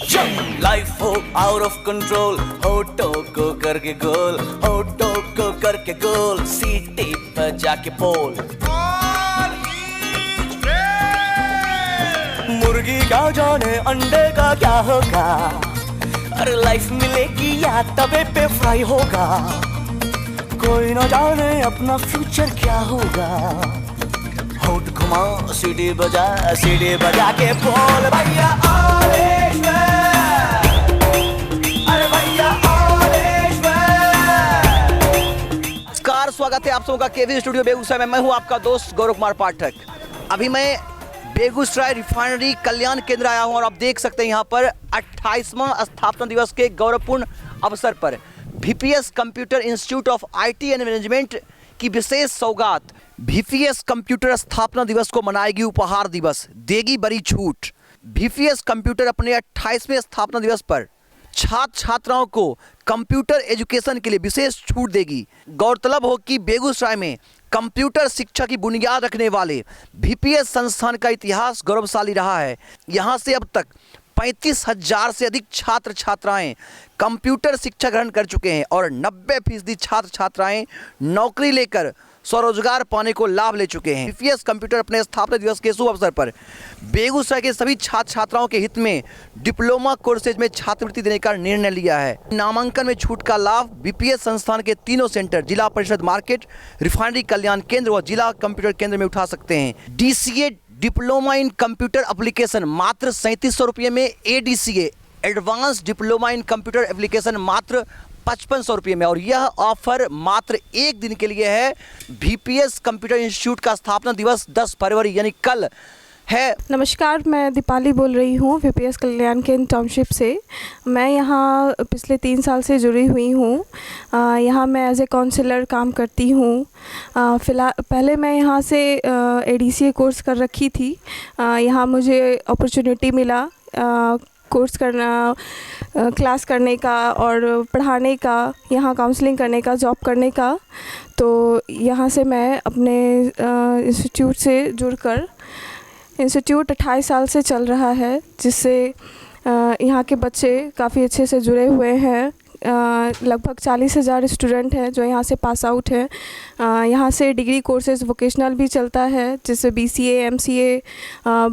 Life हो out of control, होठों को करके गोल, होठों को करके गोल, सीटी पर जाके पोल। मुर्गी क्या जाने अंडे का क्या होगा, अरे लाइफ मिलेगी या तवे पे फ्राई होगा, कोई ना जाने अपना फ्यूचर क्या होगा। होठ घुमा सीढ़ी बजा के बोल भैया ऑल इज वेल, अरे भैया ऑल इज वेल। नमस्कार, स्वागत है आप सबका केवी स्टूडियो बेगूसराय में। मैं हूं आपका दोस्त गौरव कुमार पाठक। अभी मैं बेगूसराय रिफाइनरी कल्याण केंद्र आया हूं और आप देख सकते हैं यहाँ पर 28वां स्थापना दिवस के गौरवपूर्ण अवसर पर VPS computer institute of IT and management की विशेष सौगात। VPS कंप्यूटर स्थापना दिवस को मनाएगी उपहार दिवस, देगी बड़ी छूट। VPS कंप्यूटर अपने 28वें स्थापना दिवस पर छात्र छात्राओं को कंप्यूटर एजुकेशन के लिए विशेष छूट देगी। गौरतलब हो कि बेगूसराय में कंप्यूटर शिक्षा की बुनियाद रखने वाले VPS संस्थान का इतिहास गौरवशाली रहा है। यहाँ से अब तक 35,000 से अधिक छात्र छात्राएं कंप्यूटर शिक्षा ग्रहण कर चुके हैं और 90% छात्र छात्राएं नौकरी लेकर स्वरोजगार पाने को लाभ ले चुके हैं। VPS कंप्यूटर अपने स्थापना दिवस के शुभ अवसर पर बेगूसराय के सभी छात्र छात्राओं के हित में डिप्लोमा कोर्सेज में छात्रवृत्ति देने का निर्णय लिया है। नामांकन में छूट का लाभ VPS संस्थान के तीनों सेंटर जिला परिषद मार्केट, रिफाइनरी कल्याण केंद्र व जिला कंप्यूटर केंद्र में उठा सकते हैं। DCA diploma in computer application मात्र 3700 रुपये में, ADCA advance diploma in computer application मात्र 5500 रुपये में। और यह ऑफर मात्र एक दिन के लिए है। VPS कंप्यूटर इंस्टीट्यूट का स्थापना दिवस 10 फरवरी यानी कल है। नमस्कार, मैं दीपाली बोल रही हूँ VPS कल्याण केंद्र टाउनशिप से। मैं यहाँ पिछले 3 साल से जुड़ी हुई हूँ। यहाँ मैं एज ए काउंसलर काम करती हूँ। पहले मैं यहाँ से ADCA कोर्स कर रखी थी। यहाँ मुझे अपॉर्चुनिटी मिला कोर्स करना, क्लास करने का और पढ़ाने का, यहाँ काउंसलिंग करने का, जॉब करने का। तो यहाँ से मैं अपने इंस्टीट्यूट से जुड़कर, इंस्टीट्यूट 28 साल से चल रहा है, जिससे यहाँ के बच्चे काफ़ी अच्छे से जुड़े हुए हैं। लगभग 40,000 स्टूडेंट हैं जो यहाँ से पास आउट हैं। यहाँ से डिग्री कोर्सेज वोकेशनल भी चलता है, जिससे BCA, MCA,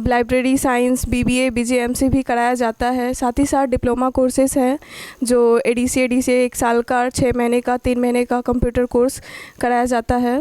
library science, BBA, BJ, MC भी कराया जाता है। साथ ही साथ डिप्लोमा कोर्सेज हैं जो ADCA 1 साल का, 6 महीने का, 3 महीने का कंप्यूटर कोर्स कराया जाता है।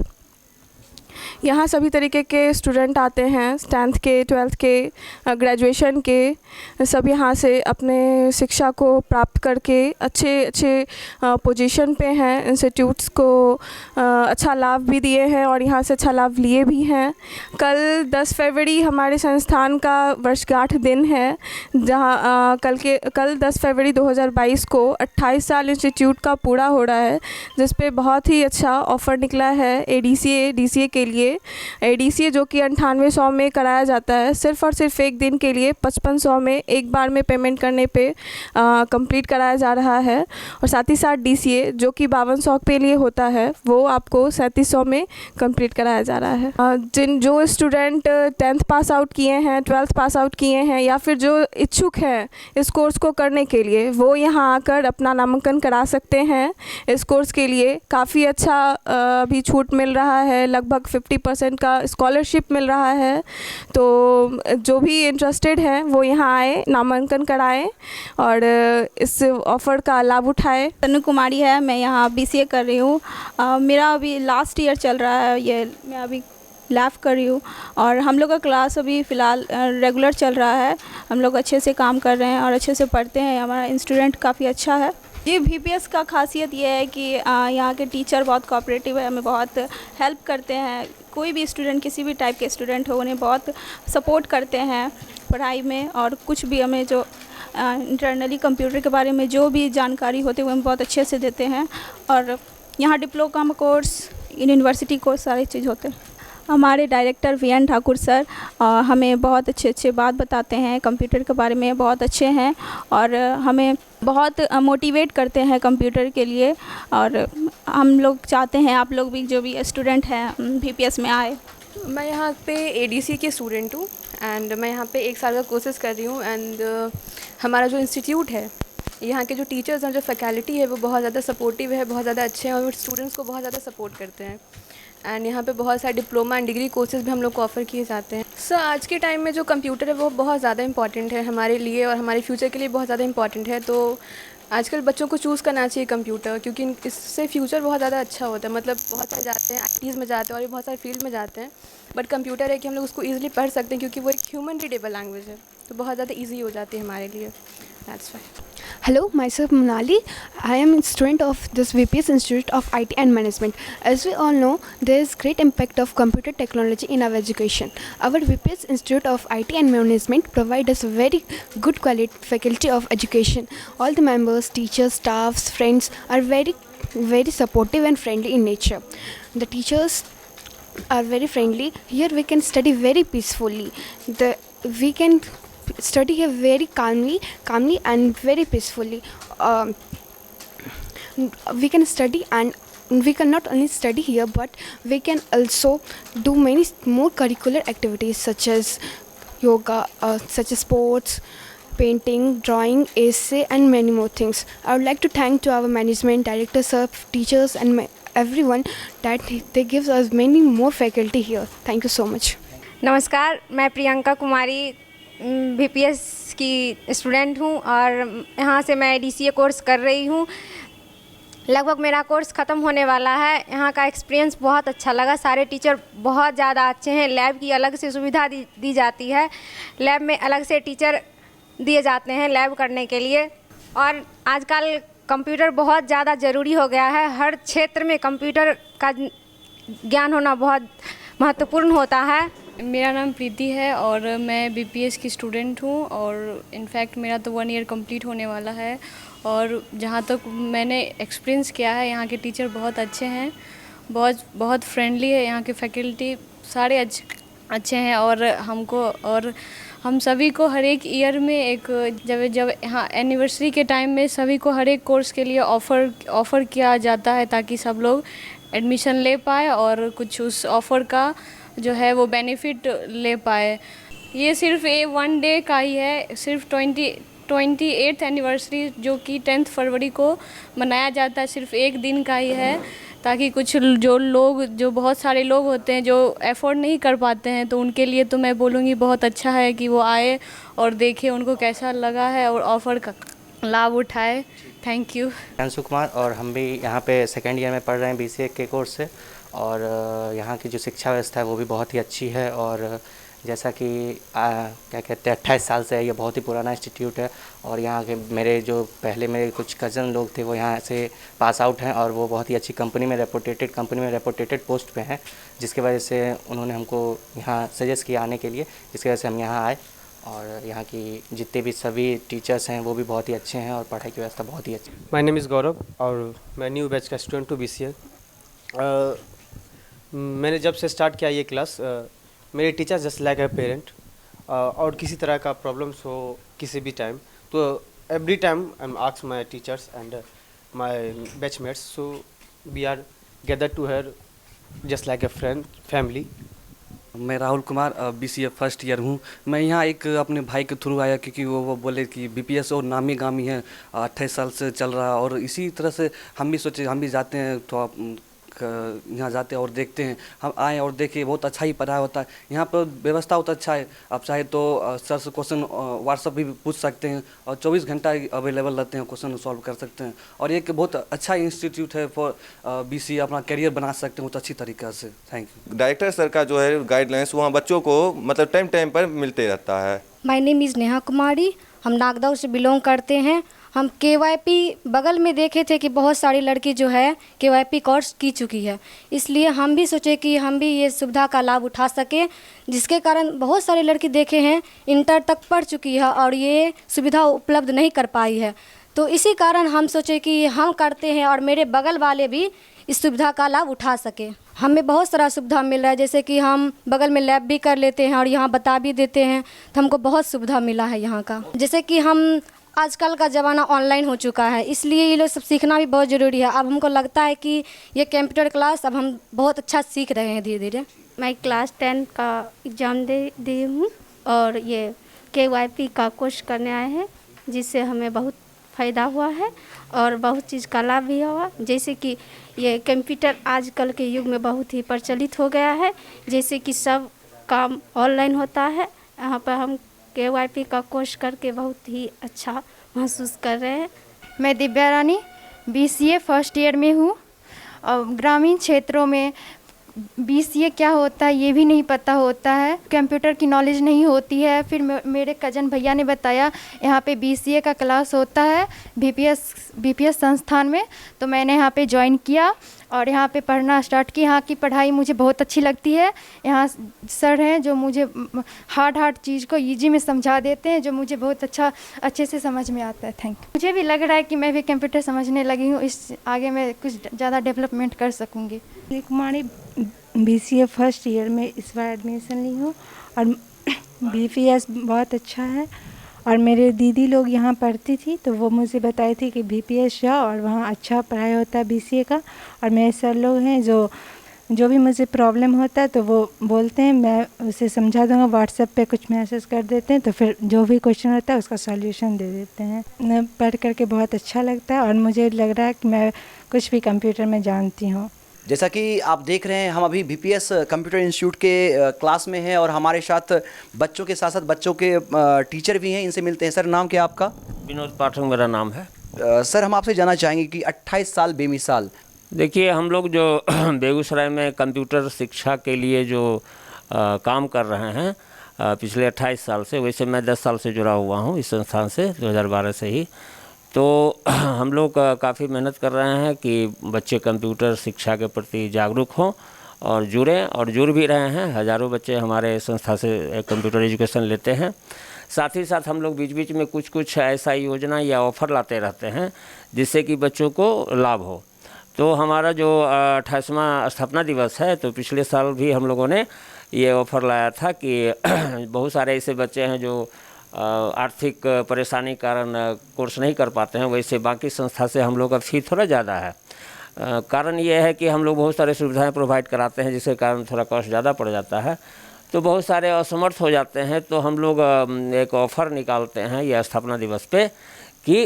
यहाँ सभी तरीके के स्टूडेंट आते हैं, 10th के, 12th के, ग्रेजुएशन के। सब यहाँ से अपने शिक्षा को प्राप्त करके अच्छे पोजीशन पे हैं। इंस्टीट्यूट्स को अच्छा लाभ भी दिए हैं और यहाँ से अच्छा लाभ लिए भी हैं। कल 10 फरवरी हमारे संस्थान का वर्षगांठ दिन है, जहाँ कल 10 फरवरी 2022 को 28 साल इंस्टीट्यूट का पूरा हो रहा है, जिस पे बहुत ही अच्छा ऑफ़र निकला है ADCA, DCA के लिए। ADCA जो कि 9800 में कराया जाता है, सिर्फ़ और सिर्फ एक दिन के लिए 5500 में एक बार में पेमेंट करने पे कंप्लीट कराया जा रहा है। और साथ ही साथ DCA जो कि 5200 के लिए होता है, वो आपको 3700 में कंप्लीट कराया जा रहा है। जो स्टूडेंट 10th पास आउट किए हैं, 12th पास आउट किए हैं, या फिर जो इच्छुक हैं इस कोर्स को करने के लिए, वो यहाँ आकर अपना नामांकन करा सकते हैं। इस कोर्स के लिए काफ़ी अच्छा अभी छूट मिल रहा है, लगभग 50% का स्कॉलरशिप मिल रहा है। तो जो भी इंटरेस्टेड हैं वो यहाँ आए, नामांकन कराएं और इस ऑफ़र का लाभ उठाएं। तनु कुमारी है, मैं यहाँ BCA कर रही हूँ। मेरा अभी लास्ट ईयर चल रहा है, ये मैं अभी लैब कर रही हूँ और हम लोग का क्लास अभी फ़िलहाल रेगुलर चल रहा है। हम लोग अच्छे से काम कर रहे हैं और अच्छे से पढ़ते हैं। हमारा स्टूडेंट काफ़ी अच्छा है। ये VPS का खासियत ये है कि यहाँ के टीचर बहुत कोऑपरेटिव है, हमें बहुत हेल्प करते हैं। कोई भी स्टूडेंट, किसी भी टाइप के स्टूडेंट हो, उन्हें बहुत सपोर्ट करते हैं पढ़ाई में। और कुछ भी हमें जो इंटरनली कंप्यूटर के बारे में जो भी जानकारी होती है वो हमें बहुत अच्छे से देते हैं। और यहाँ डिप्लोमा कोर्स, यूनिवर्सिटी कोर्स सारी चीज़ होते हैं। हमारे डायरेक्टर VN ठाकुर सर हमें बहुत अच्छे बात बताते हैं कंप्यूटर के बारे में, बहुत अच्छे हैं और हमें बहुत मोटिवेट करते हैं कंप्यूटर के लिए। और हम लोग चाहते हैं आप लोग भी, जो भी स्टूडेंट हैं, VPS में आए। मैं यहाँ पे ADCA की स्टूडेंट हूँ एंड मैं यहाँ पे 1 साल का कोर्सेज़ कर रही हूँ। एंड हमारा जो इंस्टीट्यूट है, यहाँ के जो टीचर्स हैं, जो फैकल्टी है, वो बहुत ज़्यादा सपोर्टिव है, बहुत ज़्यादा अच्छे हैं और वो स्टूडेंट्स को बहुत ज़्यादा सपोर्ट करते हैं। एंड यहाँ पे बहुत सारे डिप्लोमा एंड डिग्री कोर्सेज़ भी हम लोग को ऑफ़र किए जाते हैं। सर, आज के टाइम में जो कंप्यूटर है वो बहुत ज़्यादा इंपॉर्टेंट है हमारे लिए और हमारे फ्यूचर के लिए बहुत ज़्यादा इंपॉर्टेंट है। तो आजकल बच्चों को चूज़ करना चाहिए कंप्यूटर, क्योंकि इससे फ्यूचर बहुत ज़्यादा अच्छा होता है। मतलब बहुत सारे जाते हैं ITs में जाते हैं और भी बहुत सारे फील्ड में जाते हैं, बट कंप्यूटर है कि हम लोग उसको ईज़िली पढ़ सकते हैं क्योंकि वो एक ह्यूमन रीडेबल लैंग्वेज है, तो बहुत ज़्यादा ईजी हो जाती है हमारे लिए। That's why. Hello, myself Monali. I am a student of this VPS Institute of IT and Management. As we all know, there is great impact of computer technology in our education. Our VPS Institute of IT and Management provide us very good quality faculty of education. All the members, teachers, staffs, friends are very supportive and friendly in nature. The teachers are very friendly. Here we can study very peacefully. We can study here very calmly and very peacefully. We can study, and we can not only study here, but we can also do many more curricular activities such as yoga, such as sports, painting, drawing, essay, and many more things. I would like to thank to our management, directors, teachers, and everyone that they give us many more faculty here. Thank you so much. नमस्कार, मैं Priyanka Kumari VPS की student हूँ और यहाँ से मैं DCA course कर रही हूँ। लगभग मेरा कोर्स ख़त्म होने वाला है। यहाँ का एक्सपीरियंस बहुत अच्छा लगा। सारे टीचर बहुत ज़्यादा अच्छे हैं। लैब की अलग से सुविधा दी जाती है। लैब में अलग से टीचर दिए जाते हैं लैब करने के लिए। और आजकल कंप्यूटर बहुत ज़्यादा ज़रूरी हो गया है। हर क्षेत्र में कंप्यूटर का ज्ञान होना बहुत महत्वपूर्ण होता है। मेरा नाम प्रीति है और मैं BPS की स्टूडेंट हूँ और इनफैक्ट मेरा तो 1 ईयर कंप्लीट होने वाला है। और जहाँ तक मैंने एक्सपीरियंस किया है, यहाँ के टीचर बहुत अच्छे हैं, बहुत फ्रेंडली है। यहाँ के फैकल्टी सारे अच्छे हैं और हम सभी को हर एक ईयर में एक जब यहाँ एनिवर्सरी के टाइम में सभी को हर एक कोर्स के लिए ऑफ़र किया जाता है ताकि सब लोग एडमिशन ले पाए और कुछ उस ऑफ़र का जो है वो बेनिफिट ले पाए। ये सिर्फ 1 डे का ही है, सिर्फ 28th एनिवर्सरी जो कि 10th फरवरी को मनाया जाता है, सिर्फ 1 दिन का ही है, ताकि कुछ जो बहुत सारे लोग होते हैं जो एफोर्ड नहीं कर पाते हैं, तो उनके लिए तो मैं बोलूँगी बहुत अच्छा है कि वो आए और देखें उनको कैसा लगा है और ऑफ़र का लाभ उठाए। Thank you. अंशु कुमार, और हम भी यहाँ पे 2nd ईयर में पढ़ रहे हैं BCA के कोर्स से। और यहाँ की जो शिक्षा व्यवस्था है वो भी बहुत ही अच्छी है। और जैसा कि क्या कहते हैं 28 साल से है, ये बहुत ही पुराना इंस्टीट्यूट है। और यहाँ के मेरे कुछ कज़न लोग थे वो यहाँ से पास आउट हैं और वो बहुत ही अच्छी कंपनी में रेपुटेटेड पोस्ट पे हैं, जिसकी वजह से उन्होंने हमको यहाँ सजेस्ट किया आने के लिए, जिसकी वजह से हम यहाँ आए। और यहाँ की जितने भी सभी टीचर्स हैं वो भी बहुत ही अच्छे हैं और पढ़ाई की व्यवस्था बहुत ही अच्छी है। माय नेम इज़ गौरव और मैं न्यू बैच का स्टूडेंट हूँ BCA। मैंने जब से स्टार्ट किया ये क्लास, मेरे teachers just like a parent. और किसी तरह का प्रॉब्लम्स हो किसी भी टाइम, तो every time I am ask my teachers and my batchmates, so we are gather to her just like a friend family. मैं Rahul Kumar BCA first year हूँ। मैं यहाँ एक अपने भाई के थ्रू आया क्योंकि वो बोले कि BPS और नामी गामी है, 28 साल से चल रहा है। और इसी तरह से हम भी सोचे हम भी जाते हैं, तो यहाँ जाते हैं और देखते हैं। हम आए और देखे बहुत अच्छा ही पढ़ाई होता है यहाँ पर, व्यवस्था बहुत अच्छा है। आप चाहे तो सर से क्वेश्चन व्हाट्सअप भी पूछ सकते हैं और 24 घंटा अवेलेबल रहते हैं, क्वेश्चन सॉल्व कर सकते हैं। और एक बहुत अच्छा इंस्टीट्यूट है फॉर BCA, अपना करियर बना सकते हैं बहुत अच्छी तरीक़े से। Thank you. डायरेक्टर सर का जो है गाइडलाइंस वहाँ बच्चों को मतलब टाइम पर मिलते रहता है। My name is Neha Kumari, हम नागदाव से बिलोंग करते हैं। हम KYP बगल में देखे थे कि बहुत सारी लड़की जो है KYP कोर्स की चुकी है, इसलिए हम भी सोचे कि हम भी ये सुविधा का लाभ उठा सकें, जिसके कारण बहुत सारी लड़की देखे हैं इंटर तक पढ़ चुकी है और ये सुविधा उपलब्ध नहीं कर पाई है। तो इसी कारण हम सोचे कि हम करते हैं और मेरे बगल वाले भी इस सुविधा का लाभ उठा सके। हमें बहुत सारा सुविधा मिल रहा है, जैसे कि हम बगल में लैब भी कर लेते हैं और यहाँ बता भी देते हैं, तो हमको बहुत सुविधा मिला है यहाँ का। जैसे कि हम आजकल का ज़माना ऑनलाइन हो चुका है, इसलिए ये लोग सब सीखना भी बहुत ज़रूरी है। अब हमको लगता है कि ये कंप्यूटर क्लास अब हम बहुत अच्छा सीख रहे हैं धीरे धीरे। मैं क्लास 10 का एग्ज़ाम दे हूँ और ये KYP का कोर्स करने आए हैं, जिससे हमें बहुत फ़ायदा हुआ है और बहुत चीज़ का लाभ भी हुआ। जैसे कि ये कंप्यूटर आजकल के युग में बहुत ही प्रचलित हो गया है, जैसे कि सब काम ऑनलाइन होता है। यहाँ पर हम KYP का कोर्स करके बहुत ही अच्छा महसूस कर रहे हैं। मैं दिव्या रानी BCA फर्स्ट ईयर में हूँ और ग्रामीण क्षेत्रों में BCA क्या होता है ये भी नहीं पता होता है, कंप्यूटर की नॉलेज नहीं होती है। फिर मेरे कज़न भैया ने बताया यहाँ पे BCA का क्लास होता है BPS संस्थान में, तो मैंने यहाँ पे ज्वाइन किया और यहाँ पे पढ़ना स्टार्ट की। यहाँ की पढ़ाई मुझे बहुत अच्छी लगती है। यहाँ सर हैं जो मुझे हार्ड चीज़ को ईजी में समझा देते हैं, जो मुझे बहुत अच्छे से समझ में आता है। Thank you. मुझे भी लग रहा है कि मैं भी कंप्यूटर समझने लगी हूँ, इस आगे मैं कुछ ज़्यादा डेवलपमेंट कर सकूँगी। कुमारी BCA फर्स्ट ईयर में इस बार एडमिशन ली हूँ और BPS बहुत अच्छा है। और मेरे दीदी लोग यहाँ पढ़ती थी तो वो मुझे बताई थी कि BPS जाओ और वहाँ अच्छा पढ़ाई होता है BCA का। और मेरे सर लोग हैं जो भी मुझे प्रॉब्लम होता है तो वो बोलते हैं, मैं उसे समझा दूँगा। व्हाट्सएप पे कुछ मैसेज कर देते हैं तो फिर जो भी क्वेश्चन होता है उसका सॉल्यूशन दे देते हैं। पढ़ करके बहुत अच्छा लगता है और मुझे लग रहा है कि मैं कुछ भी कंप्यूटर में जानती हूँ। जैसा कि आप देख रहे हैं, हम अभी BPS कंप्यूटर इंस्टीट्यूट के क्लास में हैं और हमारे साथ बच्चों के साथ साथ बच्चों के टीचर भी हैं। इनसे मिलते हैं। सर, नाम क्या आपका? विनोद पाठक मेरा नाम है। सर, हम आपसे जानना चाहेंगे कि 28 साल बेमिसाल। देखिए, हम लोग जो बेगूसराय में कंप्यूटर शिक्षा के लिए जो काम कर रहे हैं पिछले 28 साल से, वैसे मैं 10 साल से जुड़ा हुआ हूँ इस संस्थान से, 2012 से ही। तो हम लोग काफ़ी मेहनत कर रहे हैं कि बच्चे कंप्यूटर शिक्षा के प्रति जागरूक हों और जुड़ें, और जुड़ भी रहे हैं। हज़ारों बच्चे हमारे संस्था से कंप्यूटर एजुकेशन लेते हैं। साथ ही साथ हम लोग बीच बीच में कुछ ऐसा योजना या ऑफ़र लाते रहते हैं जिससे कि बच्चों को लाभ हो। तो हमारा जो 28वां स्थापना दिवस है, तो पिछले साल भी हम लोगों ने ये ऑफ़र लाया था कि बहुत सारे ऐसे बच्चे हैं जो आर्थिक परेशानी कारण कोर्स नहीं कर पाते हैं। वैसे बाकी संस्था से हम लोग का फ़ी थोड़ा ज़्यादा है। कारण ये है कि हम लोग बहुत सारे सुविधाएं प्रोवाइड कराते हैं, जिसके कारण थोड़ा कॉस्ट ज़्यादा पड़ जाता है। तो बहुत सारे असमर्थ हो जाते हैं, तो हम लोग एक ऑफ़र निकालते हैं ये स्थापना दिवस पे कि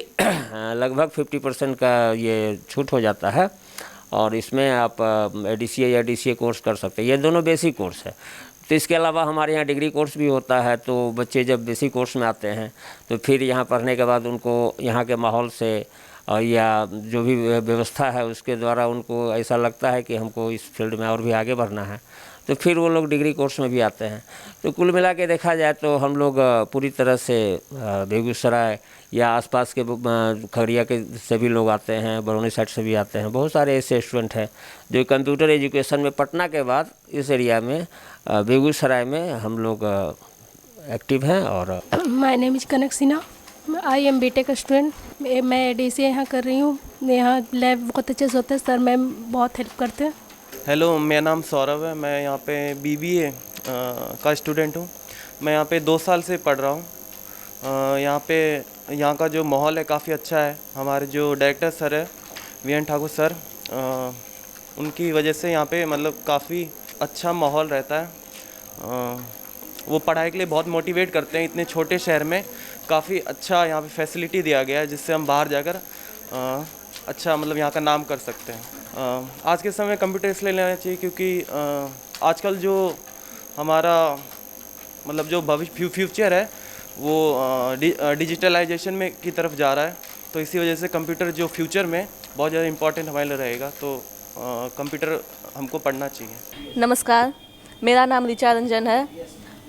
लगभग 50% का ये छूट हो जाता है और इसमें आप ADCA या DCA कोर्स कर सकते हैं। ये दोनों बेसिक कोर्स है। तो इसके अलावा हमारे यहाँ डिग्री कोर्स भी होता है। तो बच्चे जब बेसिक कोर्स में आते हैं तो फिर यहाँ पढ़ने के बाद उनको यहाँ के माहौल से या जो भी व्यवस्था है उसके द्वारा उनको ऐसा लगता है कि हमको इस फील्ड में और भी आगे बढ़ना है, तो फिर वो लोग डिग्री कोर्स में भी आते हैं। तो कुल मिला के देखा जाए तो हम लोग पूरी तरह से बेगूसराय या आसपास के खगड़िया के से भी लोग आते हैं, बरौनी साइड से भी आते हैं। बहुत सारे ऐसे स्टूडेंट हैं जो कंप्यूटर एजुकेशन में पटना के बाद इस एरिया में बेगूसराय में हम लोग एक्टिव हैं। और my name is Kanak Sinha, I am BTech student. मैं DCA यहाँ कर रही हूँ। यहाँ लैब बहुत अच्छे से होते हैं, सर मैम बहुत हेल्प करते हैं। हेलो, मेरा नाम सौरभ है। मैं यहाँ पे BBA का स्टूडेंट हूँ। मैं यहाँ पे 2 साल से पढ़ रहा हूँ। यहाँ का जो माहौल है काफ़ी अच्छा है। हमारे जो डायरेक्टर सर है VN ठाकुर सर, उनकी वजह से यहाँ पे मतलब काफ़ी अच्छा माहौल रहता है। वो पढ़ाई के लिए बहुत मोटिवेट करते हैं। इतने छोटे शहर में काफ़ी अच्छा यहाँ पे फैसिलिटी दिया गया है, जिससे हम बाहर जाकर अच्छा मतलब यहाँ का नाम कर सकते हैं। आज के समय कंप्यूटर इसलिए लेना चाहिए क्योंकि आजकल जो हमारा मतलब जो भविष्य फ्यूचर है वो डिजिटलाइजेशन में की तरफ जा रहा है। तो इसी वजह से कंप्यूटर जो फ्यूचर में बहुत ज़्यादा इम्पोर्टेंट हमारे लिए रहेगा। तो कंप्यूटर हमको पढ़ना चाहिए। नमस्कार, मेरा नाम ऋचा रंजन है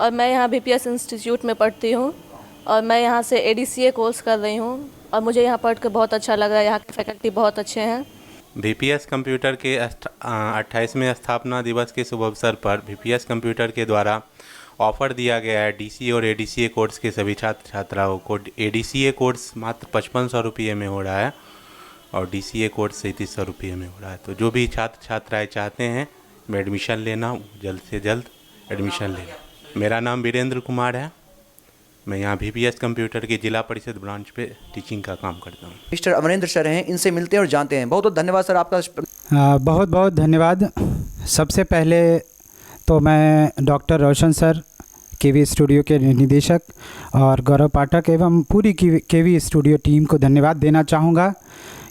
और मैं यहाँ BPS इंस्टीट्यूट में पढ़ती हूँ और मैं यहाँ से ADCA कोर्स कर रही हूँ और मुझे यहाँ पढ़ के बहुत अच्छा लग रहा है। यहाँ के फैकल्टी बहुत अच्छे हैं। BPS कंप्यूटर के 28वें स्थापना दिवस के शुभ अवसर पर BPS कंप्यूटर के द्वारा ऑफ़र दिया गया है DCA और ADCA कोर्स के सभी छात्र छात्राओं को। ADCA कोर्स मात्र 5500 रुपये में हो रहा है और DCA कोर्स 3700 रुपये में हो रहा है। तो जो भी छात्र छात्राएँ चाहते हैं मैं एडमिशन लेना, जल्द से जल्द एडमिशन लेना। मेरा नाम वीरेंद्र कुमार है। मैं यहाँ BPS कंप्यूटर की जिला परिषद ब्रांच पे टीचिंग का काम करता हूँ। मिस्टर अमरेंद्र सर हैं, इनसे मिलते हैं और जानते हैं। बहुत बहुत धन्यवाद सर आपका। बहुत बहुत धन्यवाद। सबसे पहले तो मैं डॉक्टर रोशन सर केवी स्टूडियो के निदेशक और गौरव पाठक एवं पूरी केवी स्टूडियो टीम को धन्यवाद देना चाहूँगा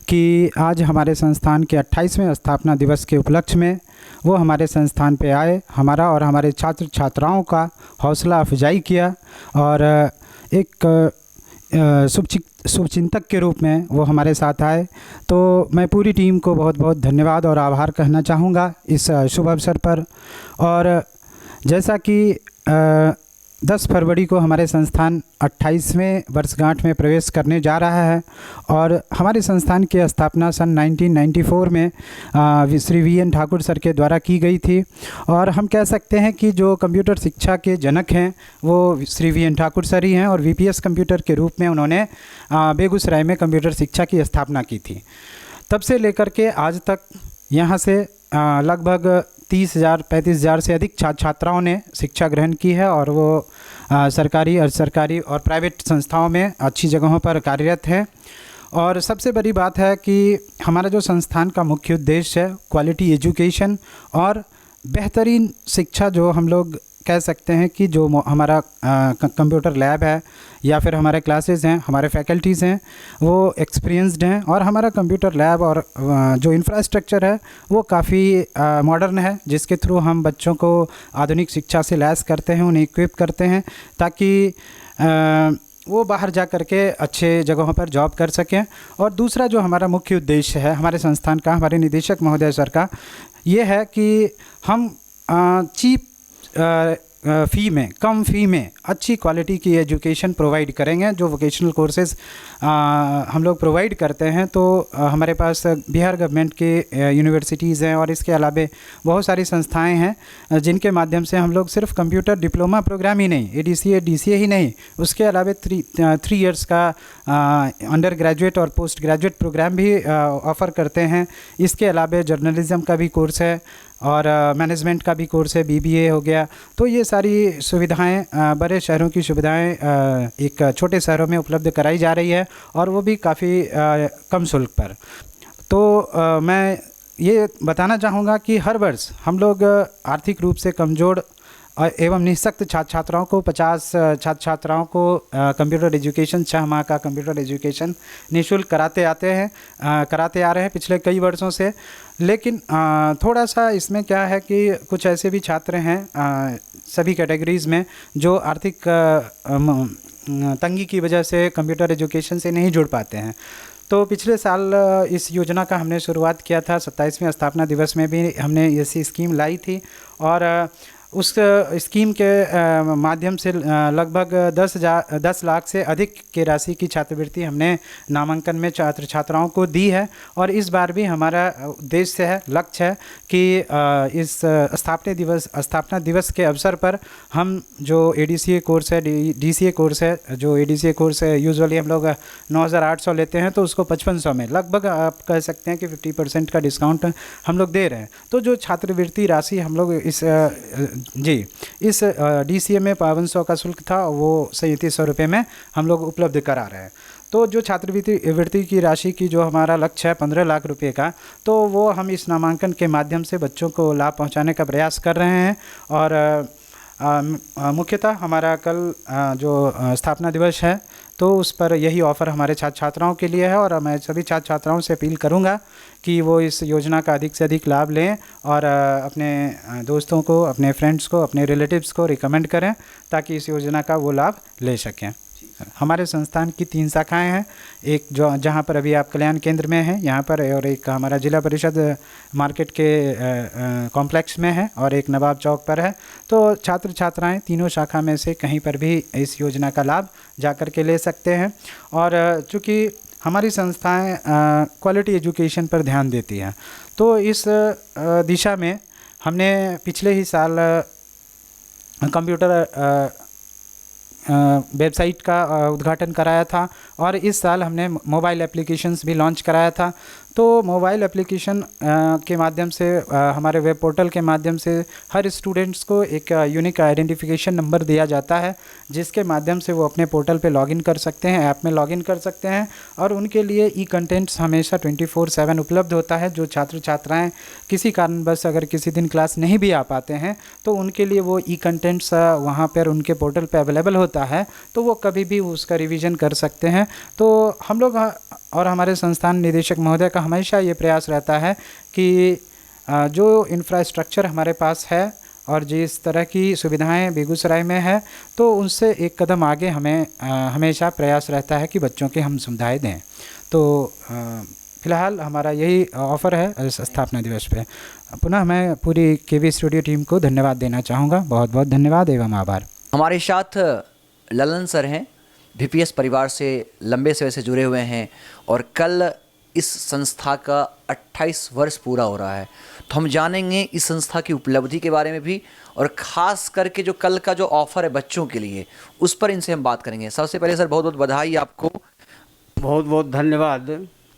कि आज हमारे संस्थान के 28वें स्थापना दिवस के उपलक्ष्य में वो हमारे संस्थान पे आए, हमारा और हमारे छात्र छात्राओं का हौसला अफजाई किया और एक शुभचिंतक के रूप में वो हमारे साथ आए। तो मैं पूरी टीम को बहुत बहुत धन्यवाद और आभार कहना चाहूँगा इस शुभ अवसर पर। और जैसा कि 10 फरवरी को हमारे संस्थान 28वें वर्षगांठ में प्रवेश करने जा रहा है और हमारे संस्थान की स्थापना सन 1994 में श्री VN ठाकुर सर के द्वारा की गई थी और हम कह सकते हैं कि जो कंप्यूटर शिक्षा के जनक हैं वो श्री VN ठाकुर सर ही हैं और VPS कंप्यूटर के रूप में उन्होंने बेगूसराय में कंप्यूटर शिक्षा की स्थापना की थी। तब से लेकर के आज तक यहाँ से लगभग 30,000-35,000 से अधिक छात्राओं ने शिक्षा ग्रहण की है और वो सरकारी, अर्ध सरकारी और प्राइवेट संस्थाओं में अच्छी जगहों पर कार्यरत हैं। और सबसे बड़ी बात है कि हमारा जो संस्थान का मुख्य उद्देश्य है क्वालिटी एजुकेशन और बेहतरीन शिक्षा, जो हम लोग कह सकते हैं कि जो हमारा कंप्यूटर लैब है या फिर हमारे क्लासेस हैं, हमारे फैकल्टीज़ हैं वो एक्सपीरियंस्ड हैं और हमारा कंप्यूटर लैब और जो इंफ्रास्ट्रक्चर है वो काफ़ी मॉडर्न है, जिसके थ्रू हम बच्चों को आधुनिक शिक्षा से लैस करते हैं, उन्हें इक्विप करते हैं ताकि वो बाहर जा कर के अच्छे जगहों पर जॉब कर सकें। और दूसरा जो हमारा मुख्य उद्देश्य है हमारे संस्थान का, हमारे निदेशक महोदय सर का, ये है कि हम चीप फ़ी में, कम फ़ी में अच्छी क्वालिटी की एजुकेशन प्रोवाइड करेंगे। जो वोकेशनल कोर्सेज़ हम लोग प्रोवाइड करते हैं तो हमारे पास बिहार गवर्नमेंट के यूनिवर्सिटीज़ हैं और इसके अलावा बहुत सारी संस्थाएं हैं जिनके माध्यम से हम लोग सिर्फ कंप्यूटर डिप्लोमा प्रोग्राम ही नहीं, ADCA DCA ही नहीं, उसके अलावा 3 इयर्स का अंडर ग्रेजुएट और पोस्ट ग्रेजुएट प्रोग्राम भी ऑफ़र करते हैं। इसके अलावा जर्नलिज़म का भी कोर्स है और मैनेजमेंट का भी कोर्स है, BBA हो गया। तो ये सारी सुविधाएं, बड़े शहरों की सुविधाएं एक छोटे शहरों में उपलब्ध कराई जा रही है और वो भी काफ़ी कम शुल्क पर। तो मैं ये बताना चाहूँगा कि हर वर्ष हम लोग आर्थिक रूप से कमज़ोर एवं निःशक्त छात्राओं को 50 छात्राओं को कंप्यूटर एजुकेशन, 6 माह का कंप्यूटर एजुकेशन निःशुल्क कराते आ रहे हैं पिछले कई वर्षों से। लेकिन थोड़ा सा इसमें क्या है कि कुछ ऐसे भी छात्र हैं सभी कैटेगरीज़ में जो आर्थिक तंगी की वजह से कंप्यूटर एजुकेशन से नहीं जुड़ पाते हैं। तो पिछले साल इस योजना का हमने शुरुआत किया था, 27वें स्थापना दिवस में भी हमने ऐसी स्कीम लाई थी और उस स्कीम के माध्यम से लगभग 10 लाख से अधिक की राशि की छात्रवृत्ति हमने नामांकन में छात्राओं को दी है। और इस बार भी हमारा उद्देश्य है, लक्ष्य है कि इस स्थापना दिवस के अवसर पर हम जो ADCA कोर्स है, DCA कोर्स है, जो ADCA कोर्स है यूजुअली हम लोग 9,800 लेते हैं तो उसको 5500 में, लगभग आप कह सकते हैं कि 50% का डिस्काउंट हम लोग दे रहे हैं। तो जो छात्रवृत्ति राशि हम लोग इस DCA में 5200 का शुल्क था, वो 3700 रुपये में हम लोग उपलब्ध करा रहे हैं। तो जो छात्रवृत्ति की राशि की जो हमारा लक्ष्य है 15 लाख रुपए का, तो वो हम इस नामांकन के माध्यम से बच्चों को लाभ पहुंचाने का प्रयास कर रहे हैं। और मुख्यतः हमारा कल जो स्थापना दिवस है तो उस पर यही ऑफ़र हमारे छात्राओं के लिए है और मैं सभी छात्राओं से अपील करूंगा कि वो इस योजना का अधिक से अधिक लाभ लें और अपने दोस्तों को, अपने फ्रेंड्स को, अपने रिलेटिव्स को रिकमेंड करें ताकि इस योजना का वो लाभ ले सकें। हमारे संस्थान की 3 शाखाएं हैं, एक जो जहां पर अभी आप कल्याण केंद्र में हैं यहाँ पर, और एक हमारा जिला परिषद मार्केट के कॉम्प्लेक्स में है और एक नवाब चौक पर है। तो छात्र छात्राएं तीनों शाखा में से कहीं पर भी इस योजना का लाभ जाकर के ले सकते हैं। और चूँकि हमारी संस्थाएं क्वालिटी एजुकेशन पर ध्यान देती हैं तो इस दिशा में हमने पिछले ही साल कंप्यूटर वेबसाइट का उद्घाटन कराया था और इस साल हमने मोबाइल एप्लीकेशंस भी लॉन्च कराया था। तो मोबाइल एप्लीकेशन के माध्यम से हमारे वेब पोर्टल के माध्यम से हर स्टूडेंट्स को एक यूनिक आइडेंटिफिकेशन नंबर दिया जाता है, जिसके माध्यम से वो अपने पोर्टल पे लॉगिन कर सकते हैं, ऐप में लॉगिन कर सकते हैं और उनके लिए ई कंटेंट्स हमेशा 24/7 उपलब्ध होता है। जो छात्र छात्राएं किसी कारणवश अगर किसी दिन क्लास नहीं भी आ पाते हैं तो उनके लिए वो ई कंटेंट्स वहाँ पर उनके पोर्टल पे अवेलेबल होता है, तो वो कभी भी उसका रिवीजन कर सकते हैं। तो हम लोग और हमारे संस्थान निदेशक महोदय का हमेशा ये प्रयास रहता है कि जो इंफ्रास्ट्रक्चर हमारे पास है और जिस तरह की सुविधाएं बेगूसराय में है, तो उनसे एक कदम आगे हमें हमेशा प्रयास रहता है कि बच्चों के हम सुविधाएं दें। तो फ़िलहाल हमारा यही ऑफ़र है इस स्थापना दिवस पे। पुनः मैं पूरी केवी स्टूडियो टीम को धन्यवाद देना चाहूँगा। बहुत बहुत धन्यवाद एवं आभार। हमारे साथ ललन सर हैं, VPS परिवार से लंबे समय से जुड़े हुए हैं और कल इस संस्था का 28 वर्ष पूरा हो रहा है। तो हम जानेंगे इस संस्था की उपलब्धि के बारे में भी और ख़ास करके जो कल का जो ऑफ़र है बच्चों के लिए, उस पर इनसे हम बात करेंगे। सबसे पहले सर बहुत बहुत बधाई आपको। बहुत बहुत धन्यवाद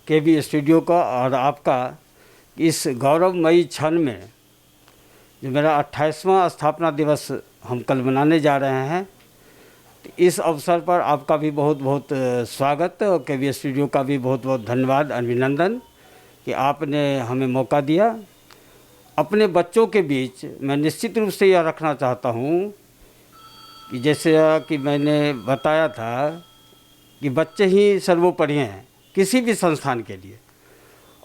केवी स्टूडियो का और आपका इस गौरवमयी क्षण में जो मेरा 28वां स्थापना दिवस हम कल मनाने जा रहे हैं। इस अवसर पर आपका भी बहुत बहुत स्वागत और केवी स्टूडियो का भी बहुत बहुत धन्यवाद, अभिनंदन कि आपने हमें मौका दिया। अपने बच्चों के बीच मैं निश्चित रूप से यह रखना चाहता हूँ कि जैसे कि मैंने बताया था कि बच्चे ही सर्वोपरि हैं किसी भी संस्थान के लिए,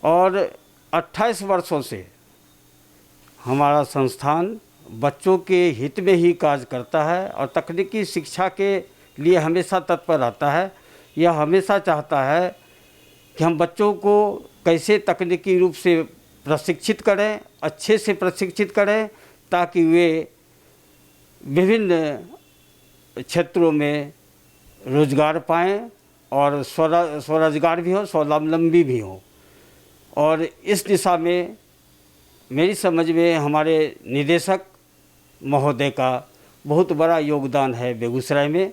और 28 वर्षों से हमारा संस्थान बच्चों के हित में ही कार्य करता है और तकनीकी शिक्षा के लिए हमेशा तत्पर रहता है। यह हमेशा चाहता है कि हम बच्चों को कैसे तकनीकी रूप से प्रशिक्षित करें, अच्छे से प्रशिक्षित करें, ताकि वे विभिन्न क्षेत्रों में रोजगार पाएं और स्वरोजगार भी हो, स्वावलंबी भी हो। और इस दिशा में मेरी समझ में हमारे निदेशक महोदय का बहुत बड़ा योगदान है बेगूसराय में।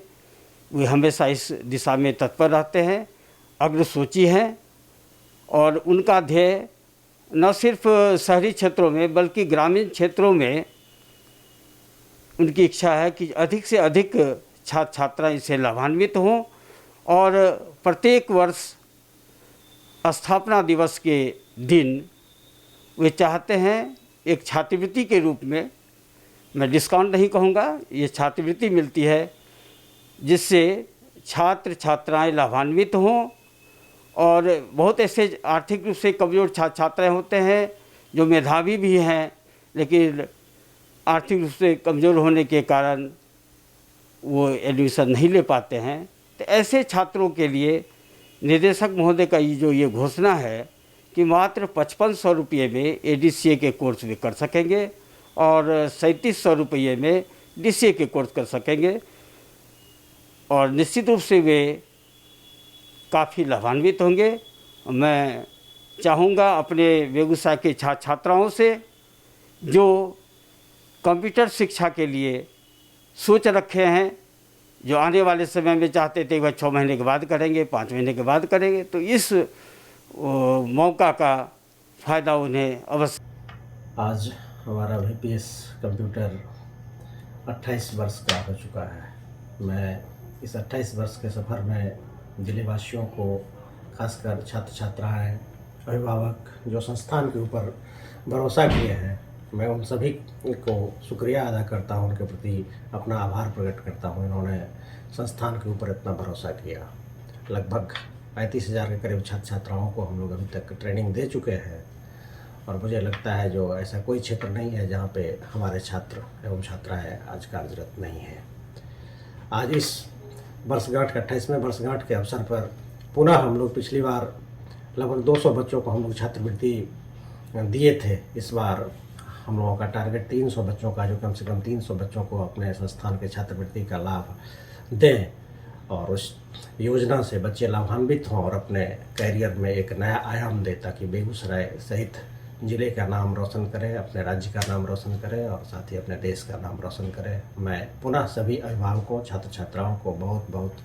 वे हमेशा इस दिशा में तत्पर रहते हैं, अग्रसूची हैं और उनका ध्येय न सिर्फ शहरी क्षेत्रों में बल्कि ग्रामीण क्षेत्रों में उनकी इच्छा है कि अधिक से अधिक छात्र छात्राएं इससे लाभान्वित हों और प्रत्येक वर्ष स्थापना दिवस के दिन वे चाहते हैं एक छात्रवृत्ति के रूप में, मैं डिस्काउंट नहीं कहूँगा, ये छात्रवृत्ति मिलती है जिससे छात्र छात्राएं लाभान्वित हों। और बहुत ऐसे आर्थिक रूप से कमज़ोर छात्र छात्राएँ होते हैं जो मेधावी भी हैं लेकिन आर्थिक रूप से कमज़ोर होने के कारण वो एडमिशन नहीं ले पाते हैं। तो ऐसे छात्रों के लिए निदेशक महोदय का ये घोषणा है कि मात्र 5500 रुपये में ADCA के कोर्स भी कर सकेंगे और 3700 रुपये में DCA के कोर्स कर सकेंगे और निश्चित रूप से वे काफ़ी लाभान्वित होंगे। मैं चाहूँगा अपने बेगूसराय के छात्र छात्राओं से जो कंप्यूटर शिक्षा के लिए सोच रखे हैं, जो आने वाले समय में चाहते थे वह 6 महीने के बाद करेंगे, 5 महीने के बाद करेंगे, तो इस मौका का फ़ायदा उन्हें अवश्य। आज हमारा VPS कंप्यूटर 28 वर्ष का हो चुका है। मैं इस 28 वर्ष के सफ़र में जिलेवासियों को, खासकर छात्र छात्राएँ, अभिभावक जो संस्थान के ऊपर भरोसा किए हैं, मैं उन सभी को शुक्रिया अदा करता हूं, उनके प्रति अपना आभार प्रकट करता हूं। इन्होंने संस्थान के ऊपर इतना भरोसा किया। लगभग 35,000 के करीब छात्र छात्राओं को हम लोग अभी तक ट्रेनिंग दे चुके हैं और मुझे लगता है जो ऐसा कोई क्षेत्र नहीं है जहां पे हमारे छात्र एवं छात्राएँ आज कार्यरत नहीं हैं। आज इस वर्षगांठ के 28वें वर्षगांठ के अवसर पर पुनः हम लोग पिछली बार लगभग 200 बच्चों को हम लोग छात्रवृत्ति दिए थे। इस बार हम लोगों का टारगेट 300 बच्चों का, जो कम से कम 300 बच्चों को अपने संस्थान के छात्रवृत्ति का लाभ दें और उस योजना से बच्चे लाभान्वित हों और अपने कैरियर में एक नया आयाम दें, ताकि बेगूसराय सहित ज़िले का नाम रोशन करें, अपने राज्य का नाम रोशन करें और साथ ही अपने देश का नाम रोशन करें। मैं पुनः सभी अभिभावकों, छात्र छात्राओं को बहुत बहुत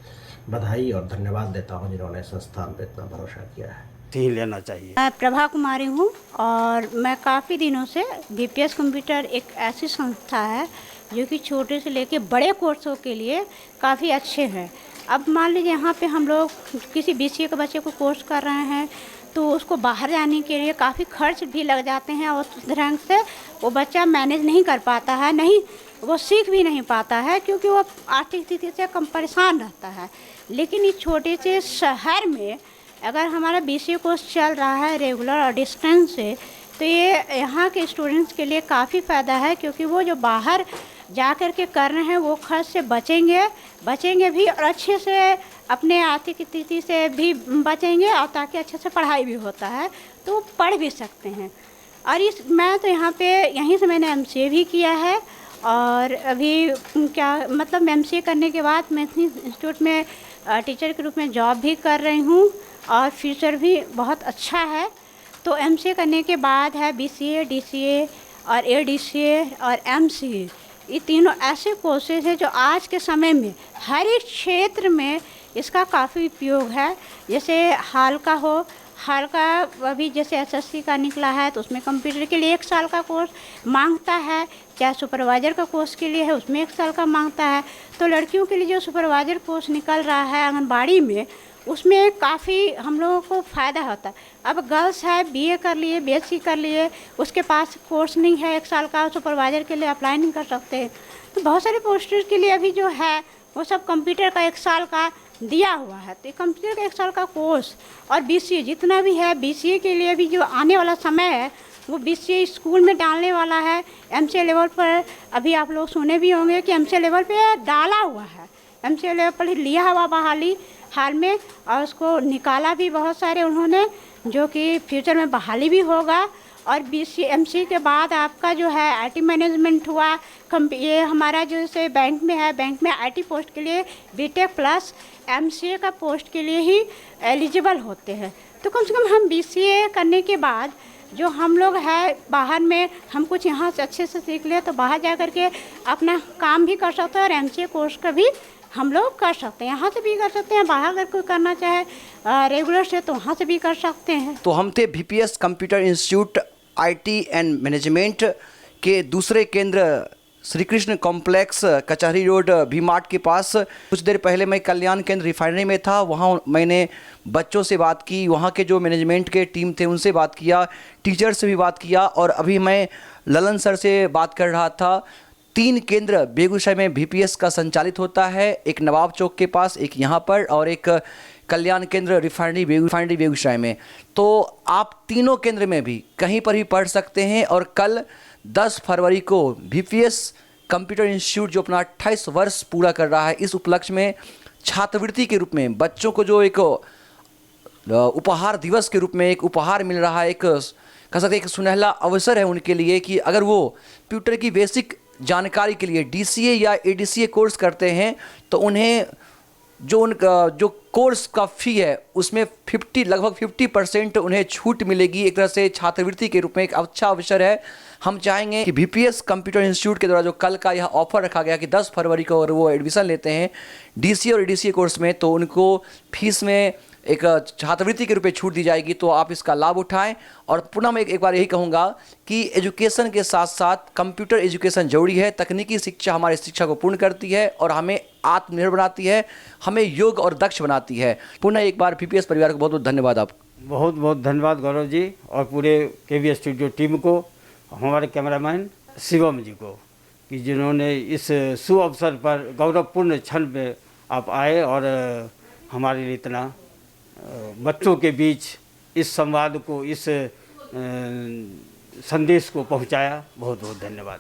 बधाई और धन्यवाद देता हूं जिन्होंने संस्थान पर इतना भरोसा किया है। ही लेना चाहिए। मैं प्रभा कुमारी हूँ और मैं काफ़ी दिनों से बीपीएस कंप्यूटर एक ऐसी संस्था है जो कि छोटे से लेके बड़े कोर्सों के लिए काफ़ी अच्छे हैं। अब मान लीजिए यहाँ पे हम लोग किसी बीसीए के बच्चे को कोर्स कर रहे हैं तो उसको बाहर जाने के लिए काफ़ी खर्च भी लग जाते हैं और उस ढंग से वो बच्चा मैनेज नहीं कर पाता है, नहीं वो सीख भी नहीं पाता है क्योंकि वो आर्थिक स्थिति से कम परेशान रहता है। लेकिन इस छोटे से शहर में अगर हमारा बीसीए कोर्स चल रहा है रेगुलर और डिस्टेंस से, तो ये यहाँ के स्टूडेंट्स के लिए काफ़ी फ़ायदा है क्योंकि वो जो बाहर जा कर के कर रहे हैं वो खर्च से बचेंगे भी और अच्छे से अपने आर्थिक स्थिति से भी बचेंगे और ताकि अच्छे से पढ़ाई भी होता है तो पढ़ भी सकते हैं। और मैं तो यहाँ पे यहीं से मैंने एमसीए भी किया है और अभी क्या मतलब एमसीए करने के बाद मैं इंस्टीट्यूट में टीचर के रूप में जॉब भी कर रही हूँ और फ्यूचर भी बहुत अच्छा है। तो एमसीए करने के बाद है बीसीए, डीसीए और एडीसीए और एमसीए, ये तीनों ऐसे कोर्सेज हैं जो आज के समय में हर एक क्षेत्र में इसका काफ़ी उपयोग है। जैसे हाल का अभी जैसे एसएससी का निकला है तो उसमें कंप्यूटर के लिए 1 साल का कोर्स मांगता है, चाहे सुपरवाइज़र का कोर्स के लिए है उसमें 1 साल का मांगता है। तो लड़कियों के लिए जो सुपरवाइज़र कोर्स निकल रहा है आंगनबाड़ी में उसमें काफ़ी हम लोगों को फ़ायदा होता है। अब गर्ल्स है बीए कर लिए, बीएससी कर लिए, उसके पास कोर्स नहीं है 1 साल का, सुपरवाइज़र के लिए अप्लाई नहीं कर सकते। तो बहुत सारे पोस्टर के लिए अभी जो है वो सब कंप्यूटर का 1 साल का दिया हुआ है। तो कंप्यूटर का 1 साल का कोर्स और बीसीए जितना भी है, बीसीए के लिए भी जो आने वाला समय है वो बीसीए स्कूल में डालने वाला है। एमसीए लेवल पर अभी आप लोग सुने भी होंगे कि एमसीए लेवल पे डाला हुआ है, एमसीए लेवल पर लिया हुआ बहाली हाल में और उसको निकाला भी बहुत सारे उन्होंने, जो कि फ्यूचर में बहाली भी होगा। और बीसीए एमसीए के बाद आपका जो है आईटी मैनेजमेंट हुआ, ये हमारा जो जैसे बैंक में है, बैंक में आईटी पोस्ट के लिए बीटेक प्लस एमसीए का पोस्ट के लिए ही एलिजिबल होते हैं। तो कम से कम हम बीसीए करने के बाद जो हम लोग है बाहर में हम कुछ यहाँ से अच्छे से सीख ले तो बाहर जा कर के अपना काम भी कर सकते हैं और एमसीए कोर्स का भी हम लोग कर सकते हैं, यहाँ से भी कर सकते हैं, बाहर अगर कोई करना चाहे रेगुलर से तो वहाँ से भी कर सकते हैं। तो हम थे BPS computer institute IT and management के दूसरे केंद्र श्री कृष्ण कॉम्प्लेक्स कचहरी रोड वी मार्ट के पास। कुछ देर पहले मैं कल्याण केंद्र रिफाइनरी में था, वहाँ मैंने बच्चों से बात की, वहाँ के जो मैनेजमेंट के टीम थे उनसे बात किया, टीचर से भी बात किया और अभी मैं ललन सर से बात कर रहा था। 3 केंद्र बेगूसराय में बीपीएस का संचालित होता है, एक नवाब चौक के पास, एक यहाँ पर और एक कल्याण केंद्र रिफाइनरी बेगूसराय में। तो आप तीनों केंद्र में भी कहीं पर भी पढ़ सकते हैं। और कल 10 फरवरी को बीपीएस कंप्यूटर इंस्टीट्यूट जो अपना 28 वर्ष पूरा कर रहा है, इस उपलक्ष्य में छात्रवृत्ति के रूप में बच्चों को जो एक उपहार दिवस के रूप में एक उपहार मिल रहा है, एक कह सकते एक सुनहला अवसर है उनके लिए कि अगर वो कंप्यूटर की बेसिक जानकारी के लिए डीसीए या एडीसीए कोर्स करते हैं तो उन्हें जो कोर्स का फ़ी है उसमें लगभग 50% उन्हें छूट मिलेगी। एक तरह से छात्रवृत्ति के रूप में एक अच्छा अवसर है। हम चाहेंगे कि बीपीएस कंप्यूटर इंस्टीट्यूट के द्वारा जो कल का यह ऑफर रखा गया कि 10 फरवरी को अगर वो एडमिशन लेते हैं डीसीए और एडीसीए कोर्स में तो उनको फीस में एक छात्रवृत्ति के रूप में छूट दी जाएगी, तो आप इसका लाभ उठाएं। और पुनः मैं एक बार यही कहूँगा कि एजुकेशन के साथ साथ कंप्यूटर एजुकेशन जरूरी है। तकनीकी शिक्षा हमारी शिक्षा को पूर्ण करती है और हमें आत्मनिर्भर बनाती है, हमें योग्य और दक्ष बनाती है। पुनः एक बार बीपीएस परिवार को बहुत बहुत धन्यवाद। आप बहुत बहुत धन्यवाद गौरव जी और पूरे केवी स्टूडियो टीम को, हमारे कैमरामैन शिवम जी को कि जिन्होंने इस शुभ अवसर पर गौरवपूर्ण क्षण में आप आए और हमारे लिए इतना बच्चों के बीच इस संवाद को, इस संदेश को पहुंचाया। बहुत बहुत धन्यवाद।